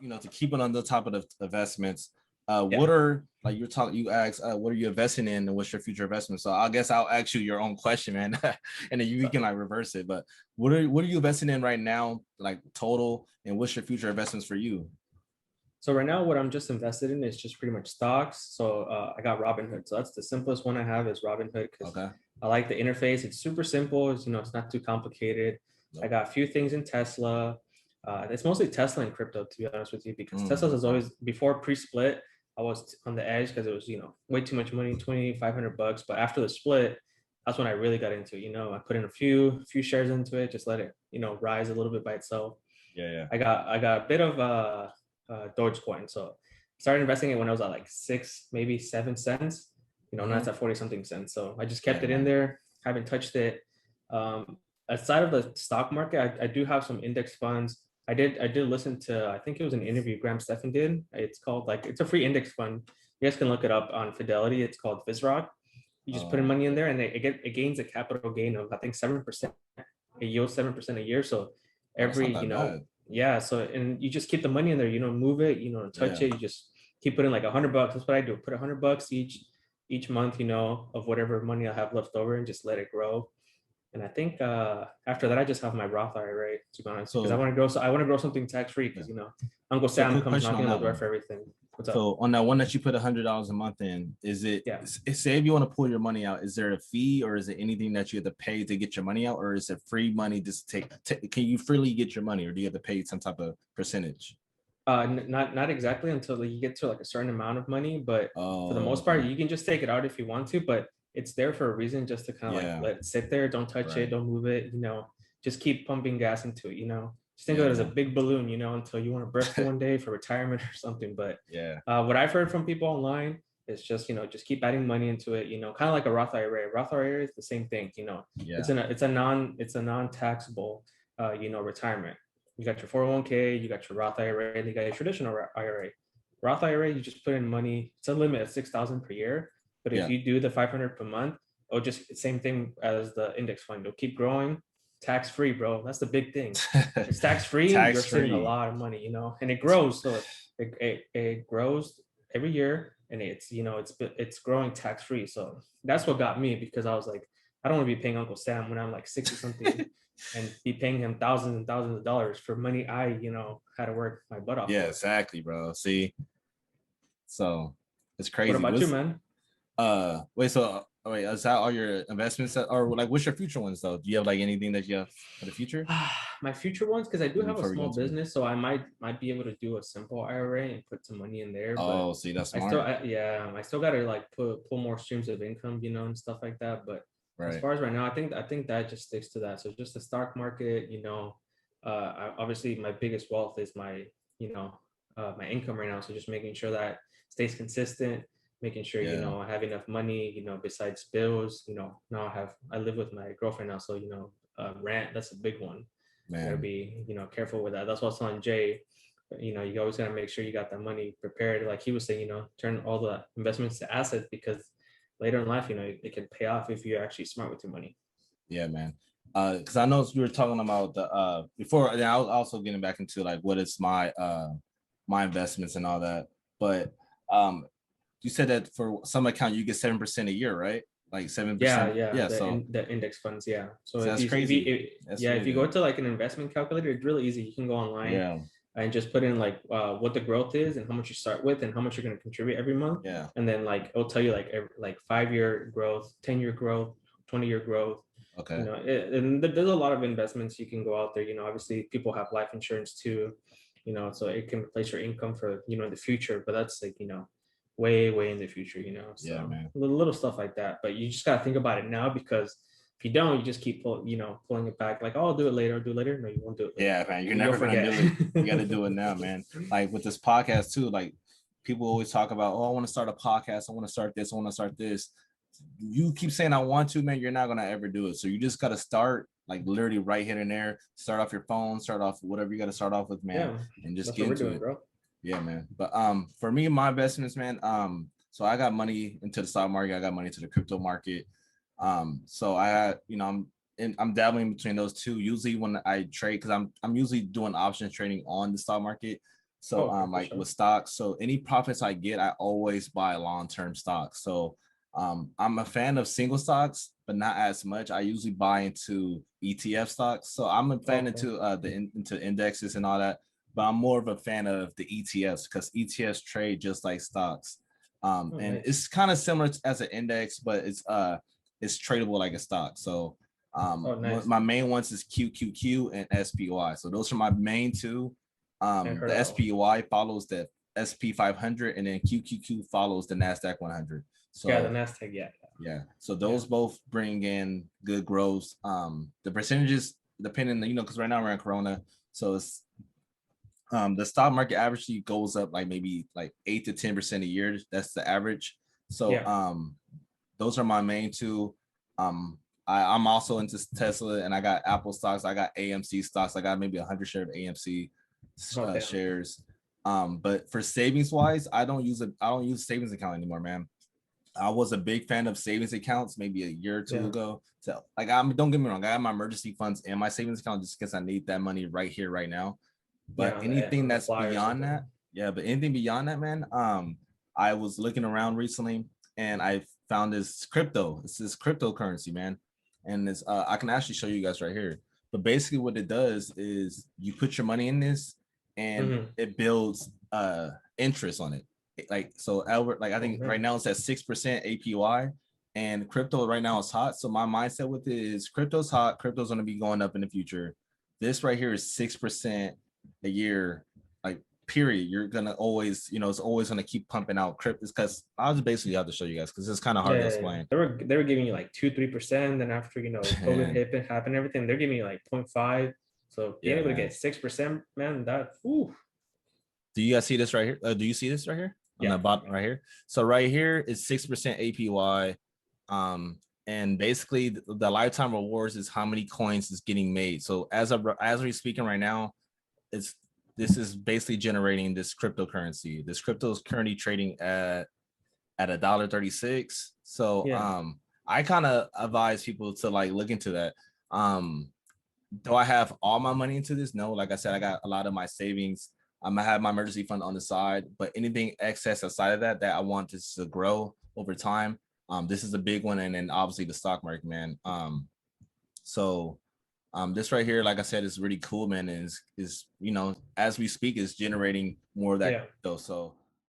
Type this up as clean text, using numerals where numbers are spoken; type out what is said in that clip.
to keep it on the top of the investments, Yeah. what are like you asked, what are you investing in and what's your future investment? So I guess I'll ask you your own question, man, and then you can like reverse it. But what are you investing in right now, like total, and what's your future investments for you? So right now, what I'm just invested in is just pretty much stocks. So I got Robinhood. So that's the simplest one I have is Robinhood because Okay. I like the interface. It's super simple. It's not too complicated. Nope. I got a few things in Tesla. It's mostly Tesla and crypto, to be honest with you, because Tesla is always before pre-split. I was on the edge because it was way too much money, $2,500. But after the split, that's when I really got into it. I put in a few shares into it, just let it rise a little bit by itself. Yeah. I got a bit of Dogecoin. So I started investing it when I was at like 6, maybe 7 cents. Now it's at 40 something cents. So I just kept it in there. Haven't touched it. Aside of the stock market, I do have some index funds. I did listen to, I think it was an interview Graham Stephan did. It's called it's a free index fund. You guys can look it up on Fidelity. It's called FizRock. You just put in money in there and it gains a capital gain of I think 7%. It yields 7% a year. So every yeah, so and you just keep the money in there, move it, touch it, you just keep putting like $100. That's what I do. Put $100 each month, of whatever money I have left over and just let it grow. And I think after that I just have my Roth IRA, to be honest, because I want to grow something tax free because Uncle Sam comes knocking on the door for everything. What's up? So on that one that you put $100 a month in, is it say if you want to pull your money out, is there a fee or is it anything that you have to pay to get your money out, or is it free money just can you freely get your money, or do you have to pay some type of percentage? Not exactly until you get to like a certain amount of money, but for the most part you can just take it out if you want to, but it's there for a reason, just to kind of like let it sit there, don't touch it, don't move it, just keep pumping gas into it, just think of it as a big balloon, until you want to burst one day for retirement or something. But what I've heard from people online is just just keep adding money into it, kind of like a Roth IRA. Roth IRA is the same thing, it's a non-taxable retirement. You got your 401k, you got your Roth IRA, and you got your traditional IRA. Roth IRA, you just put in money. It's a limit of 6,000 per year. But if you do the 500 per month, just same thing as the index fund. It'll keep growing, tax free, bro. That's the big thing. It's tax free. You're saving a lot of money, and it grows. So it grows every year, and it's growing tax free. So that's what got me, because I was like, I don't want to be paying Uncle Sam when I'm like 60 something. And be paying him thousands and thousands of dollars for money I, had to work my butt off. Yeah, exactly, bro. See, so it's crazy. What about you, man? Wait, is that all your investments or like what's your future ones though? Do you have like anything that you have for the future? My future ones, because I do have a small business, so I might be able to do a simple IRA and put some money in there. Oh, see, that's smart. I still gotta like pull more streams of income, and stuff like that. But as far as right now, I think that just sticks to that. So just the stock market, obviously my biggest wealth is my my income right now. So just making sure that stays consistent, making sure I have enough money, besides bills. Now I live with my girlfriend now, so rent, that's a big one. Man. Gotta be careful with that. That's what I was telling Jay. You always gotta make sure you got that money prepared. Like he was saying, turn all the investments to assets, because later in life, it can pay off if you're actually smart with your money. Yeah, man. Because I know you were talking about the before, and I was also getting back into like what is my my investments and all that. But you said that for some account you get 7% a year, right? Like 7%. Yeah. The index funds, yeah. So that's crazy. If you go to like an investment calculator, it's really easy. You can go online. And just put in like what the growth is and how much you start with and how much you're going to contribute every month. Yeah. And then like it'll tell you like 5-year growth, 10-year growth, 20-year growth. Okay. And there's a lot of investments you can go out there. Obviously people have life insurance too. So it can replace your income for in the future. But that's like way in the future. So yeah, man. Little stuff like that. But you just gotta think about it now, because if you don't, you just keep pulling it back. Like, oh, I'll do it later. No, you won't do it later. Yeah, man. You're never gonna do it. You gotta do it now, man. Like with this podcast too, like people always talk about, oh, I want to start a podcast. I want to start this. I want to start this. You keep saying I want to, man. You're not gonna ever do it. So you just gotta start like literally right here and there. Start off your phone. Start off whatever you gotta start off with, man. And just get into it, bro. Yeah, man. But for me, my investments, man. So I got money into the stock market. I got money into the crypto market. So I, I'm dabbling between those two. Usually when I trade, because I'm usually doing options trading on the stock market. So like with stocks, so any profits I get, I always buy long-term stocks. So I'm a fan of single stocks, but not as much. I usually buy into ETF stocks. So I'm a fan into into indexes and all that, but I'm more of a fan of the ETFs because ETFs trade just like stocks. And nice. It's kind of similar as an index, but it's tradable like a stock. So nice. My main ones is QQQ and SPY. So those are my main two. The SPY follows the SP 500, and then QQQ follows the NASDAQ 100. So yeah, the NASDAQ, yeah. So those both bring in good growth. The percentages depending, because right now we're in Corona, so it's the stock market averagely goes up like maybe like 8 to 10% a year. That's the average. So those are my main two. I'm also into Tesla, and I got Apple stocks. I got AMC stocks. I got maybe 100 shares of AMC shares. But for savings wise, I don't use savings account anymore, man. I was a big fan of savings accounts maybe a year or two ago. So like, don't get me wrong, I have my emergency funds in my savings account just because I need that money right here, right now. But anything that's beyond that, but anything beyond that, man, I was looking around recently and I found this crypto. It's this cryptocurrency, man. And this I can actually show you guys right here. But basically what it does is you put your money in this and it builds interest on it. Like, so Albert, like I think right now it's at 6% APY, and crypto right now is hot. So my mindset with it is crypto's hot, crypto's going to be going up in the future. This right here is 6% a year, like period. You're gonna always, it's always gonna keep pumping out crypto, because I'll just basically have to show you guys because it's kind of hard to explain. They were giving you like 2-3%, then after COVID happened, everything, they're giving you like 0.5. So being able to get 6%, man, that do you guys see this right here? Do you see this right here? On the bottom right here. So right here is 6% APY. And basically the lifetime rewards is how many coins is getting made. So as we're speaking right now, this is basically generating this cryptocurrency. This crypto is currently trading at $1.36. So I kind of advise people to like look into that. Do I have all my money into this? No, like I said, I got a lot of my savings. I have my emergency fund on the side, but anything excess aside of that I want to grow over time, this is a big one. And then obviously the stock market, man. So this right here, like I said, is really cool, man. Is as we speak, is generating more of that though. So